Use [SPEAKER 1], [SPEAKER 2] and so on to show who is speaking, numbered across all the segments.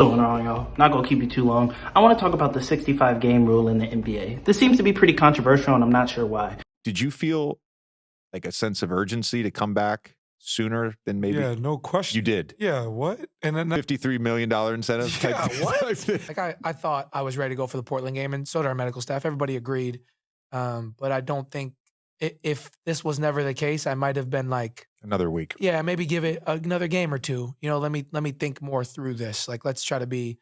[SPEAKER 1] Going on, y'all. Not gonna keep you too long. I want to talk about the 65 game rule in the NBA. This seems to be pretty controversial, and I'm not sure why.
[SPEAKER 2] Did you feel like a sense of urgency to come back sooner than maybe?
[SPEAKER 3] Yeah, no question.
[SPEAKER 2] You did.
[SPEAKER 3] Yeah, what? And then
[SPEAKER 2] $53 million incentive.
[SPEAKER 3] Yeah, what?
[SPEAKER 4] Like I thought I was ready to go for the Portland game, and so did our medical staff. Everybody agreed. But I don't think if this was never the case, I might have been like
[SPEAKER 2] Another week.
[SPEAKER 4] yeah, maybe give it another game or two. You know, let me think more through this. Like, let's try to be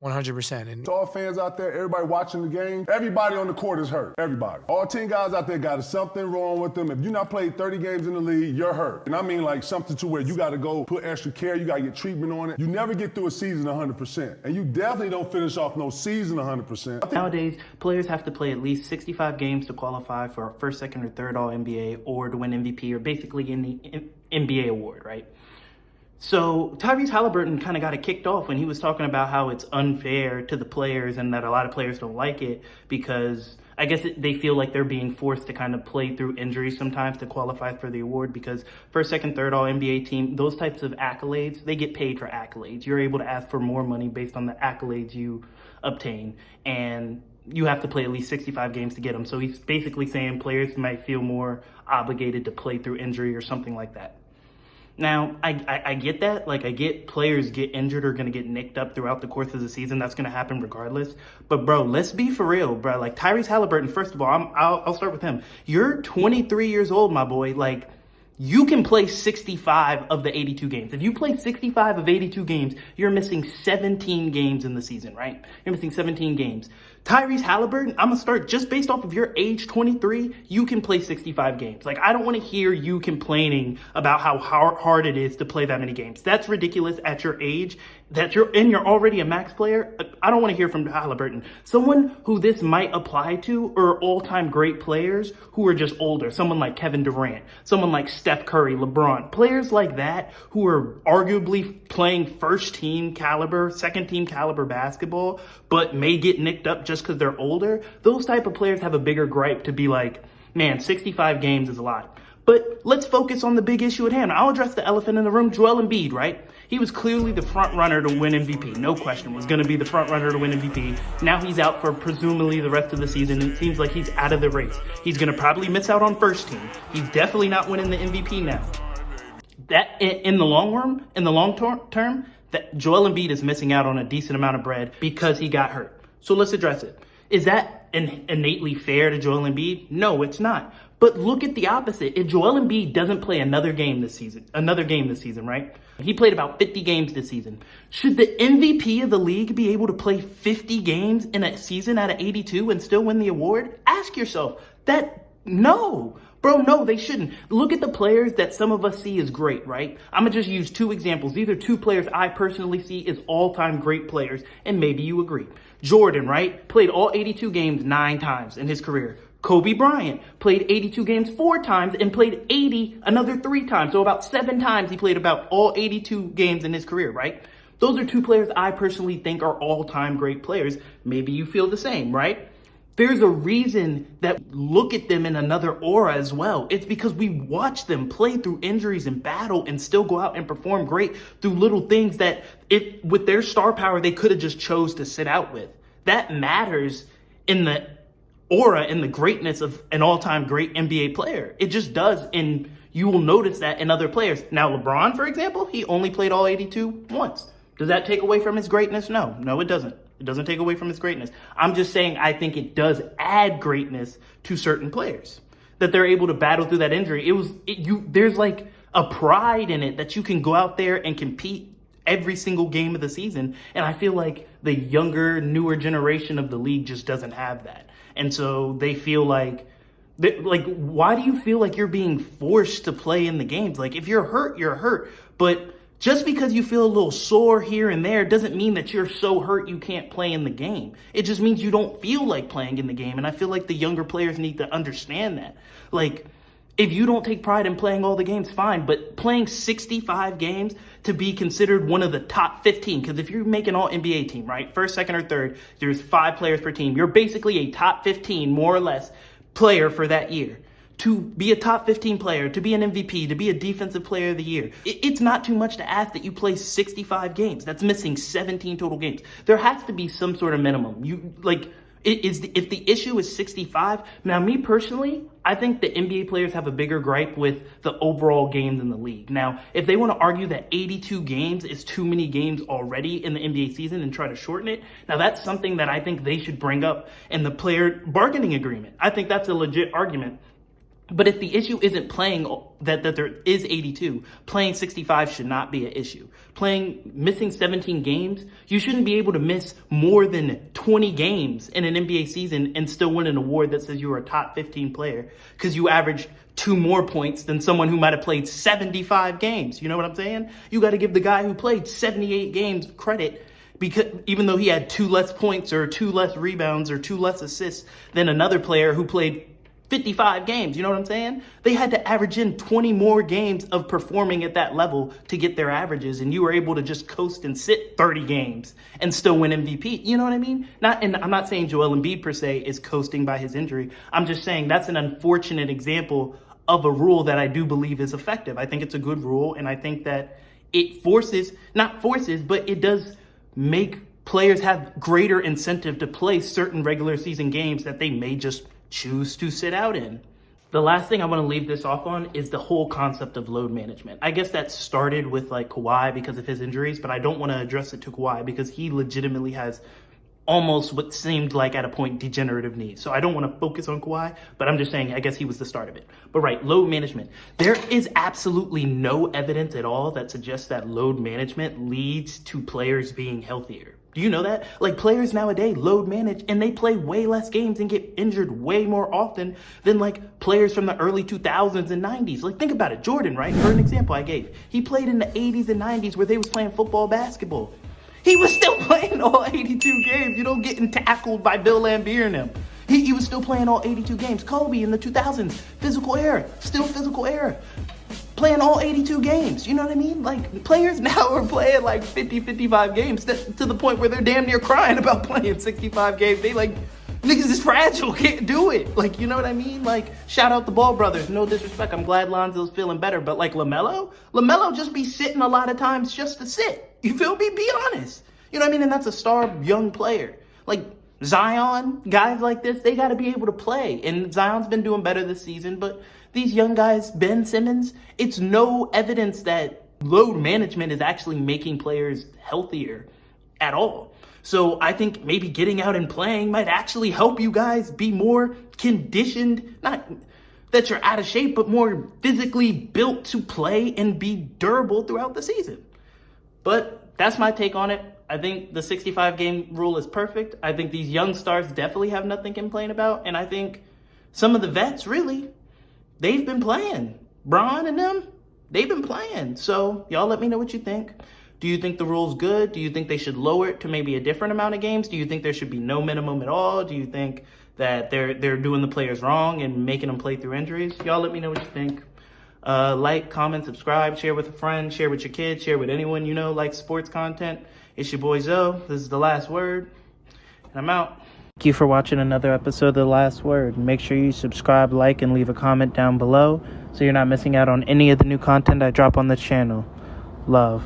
[SPEAKER 4] 100%. And
[SPEAKER 5] To all fans out there, everybody watching the game, everybody on the court is hurt. Everybody. All 10 guys out there got something wrong with them. If you're not played 30 games in the league, you're hurt. And I mean like something to where you got to go put extra care, you got to get treatment on it. You never get through a season 100%. And you definitely don't finish off no season 100%.
[SPEAKER 1] Nowadays, players have to play at least 65 games to qualify for a first, second, or third All-NBA or to win MVP or basically in the NBA award, right? So Tyrese Halliburton kind of got it kicked off when he was talking about how it's unfair to the players and that a lot of players don't like it because I guess they feel like they're being forced to kind of play through injuries sometimes to qualify for the award because first, second, third All-NBA team, those types of accolades, they get paid for accolades. You're able to ask for more money based on the accolades you obtain, and you have to play at least 65 games to get them. So he's basically saying players might feel more obligated to play through injury or something like that. Now, I get that. Like, I get players get injured or going to get nicked up throughout the course of the season. That's going to happen regardless. But, bro, let's be for real, bro. Like, Tyrese Halliburton, first of all, I'll start with him. You're 23 years old, my boy. Like, you can play 65 of the 82 games. If you play 65 of 82 games, you're missing 17 games in the season, right? You're missing 17 games. Tyrese Halliburton, I'm going to start just based off of your age, 23, you can play 65 games. Like, I don't want to hear you complaining about how hard it is to play that many games. That's ridiculous at your age, you're already a max player. I don't want to hear from Halliburton. Someone who this might apply to are all-time great players who are just older. Someone like Kevin Durant, someone like Steph Curry, LeBron. Players like that who are arguably playing first-team caliber, second-team caliber basketball, but may get nicked up just because they're older. Those type of players have a bigger gripe to be like, man, 65 games is a lot. But let's focus on the big issue at hand. I'll address the elephant in the room, Joel Embiid, right? He was clearly the front runner to win MVP. No question, was going to be the front runner to win MVP. Now he's out for presumably the rest of the season. It seems like he's out of the race. He's going to probably miss out on first team. He's definitely not winning the MVP now. That in the long term, that Joel Embiid is missing out on a decent amount of bread because he got hurt. So let's address it. Is that innately fair to Joel Embiid? No, it's not. But look at the opposite. If Joel Embiid doesn't play another game this season, right? He played about 50 games this season. Should the MVP of the league be able to play 50 games in a season out of 82 and still win the award? Ask yourself that. No. Bro, no, they shouldn't. Look at the players that some of us see as great, right? I'm going to just use two examples. These are two players I personally see as all-time great players, and maybe you agree. Jordan, right? Played all 82 games 9 times in his career. Kobe Bryant played 82 games 4 times and played 80 another 3 times. So about 7 times he played about all 82 games in his career, right? Those are two players I personally think are all-time great players. Maybe you feel the same, right? There's a reason that we look at them in another aura as well. It's because we watch them play through injuries and battle and still go out and perform great through little things that with their star power, they could have just chose to sit out with. That matters in the aura and the greatness of an all-time great NBA player. It just does, and you will notice that in other players. Now, LeBron, for example, he only played all 82 once. Does that take away from his greatness? No, it doesn't. It doesn't take away from his greatness. I'm just saying I think it does add greatness to certain players, that they're able to battle through that injury. There's like a pride in it that you can go out there and compete every single game of the season. And I feel like the younger, newer generation of the league just doesn't have that. And so they feel like, why do you feel like you're being forced to play in the games? Like, if you're hurt, you're hurt. But just because you feel a little sore here and there doesn't mean that you're so hurt you can't play in the game. It just means you don't feel like playing in the game. And I feel like the younger players need to understand that. Like, if you don't take pride in playing all the games, fine. But playing 65 games to be considered one of the top 15, because if you're making all NBA team, right, first, second, or third, there's 5 players per team. You're basically a top 15, more or less, player for that year. to be a top 15 player, to be an MVP, to be a defensive player of the year. It's not too much to ask that you play 65 games. That's missing 17 total games. There has to be some sort of minimum. If the issue is 65, now me personally, I think the NBA players have a bigger gripe with the overall games in the league. Now, if they want to argue that 82 games is too many games already in the NBA season and try to shorten it, now that's something that I think they should bring up in the player bargaining agreement. I think that's a legit argument. But if the issue isn't playing that there is 82, playing 65 should not be an issue. Missing 17 games, you shouldn't be able to miss more than 20 games in an NBA season and still win an award that says you were a top 15 player because you averaged 2 more points than someone who might have played 75 games. You know what I'm saying? You got to give the guy who played 78 games credit, because even though he had 2 less points or 2 less rebounds or 2 less assists than another player who played 55 games, you know what I'm saying? They had to average in 20 more games of performing at that level to get their averages, and you were able to just coast and sit 30 games and still win MVP. You know what I mean? And I'm not saying Joel Embiid per se is coasting by his injury. I'm just saying that's an unfortunate example of a rule that I do believe is effective. I think it's a good rule, and I think that it not forces, but it does make players have greater incentive to play certain regular season games that they may just choose to sit out in. The last thing I want to leave this off on is the whole concept of load management. I guess that started with like Kawhi because of his injuries, but I don't want to address it to Kawhi because he legitimately has almost what seemed like at a point degenerative knees. So I don't want to focus on Kawhi, but I'm just saying I guess he was the start of it. But right, load management. There is absolutely no evidence at all that suggests that load management leads to players being healthier. Do you know that? Like, players nowadays load manage and they play way less games and get injured way more often than like players from the early 2000s and 90s. Like, think about it. Jordan, right? For an example I gave, he played in the 80s and 90s where they was playing football, basketball. He was still playing all 82 games, you know, getting tackled by Bill Laimbeer and them. He was still playing all 82 games. Kobe in the 2000s, physical era, still physical era. Playing all 82 games, you know what I mean? Like, players now are playing like 50, 55 games to the point where they're damn near crying about playing 65 games. They like, niggas is fragile, can't do it. Like, you know what I mean? Like, shout out the Ball brothers, no disrespect. I'm glad Lonzo's feeling better, but like LaMelo just be sitting a lot of times just to sit. You feel me? Be honest. You know what I mean? And that's a star young player. Like, Zion, guys like this, they got to be able to play. And Zion's been doing better this season, but these young guys, Ben Simmons, it's no evidence that load management is actually making players healthier at all. So I think maybe getting out and playing might actually help you guys be more conditioned, not that you're out of shape, but more physically built to play and be durable throughout the season. But that's my take on it. I think the 65 game rule is perfect. I think these young stars definitely have nothing to complain about. And I think some of the vets, really, they've been playing. Bron and them, they've been playing. So y'all let me know what you think. Do you think the rule's good? Do you think they should lower it to maybe a different amount of games? Do you think there should be no minimum at all? Do you think that they're doing the players wrong and making them play through injuries? Y'all let me know what you think. Like, comment, subscribe, share with a friend, share with your kids, share with anyone you know likes sports content. It's your boy Zoe. This is The Last Word, and I'm out. Thank you for watching another episode of The Last Word. Make sure you subscribe, like, and leave a comment down below so you're not missing out on any of the new content I drop on this channel. Love.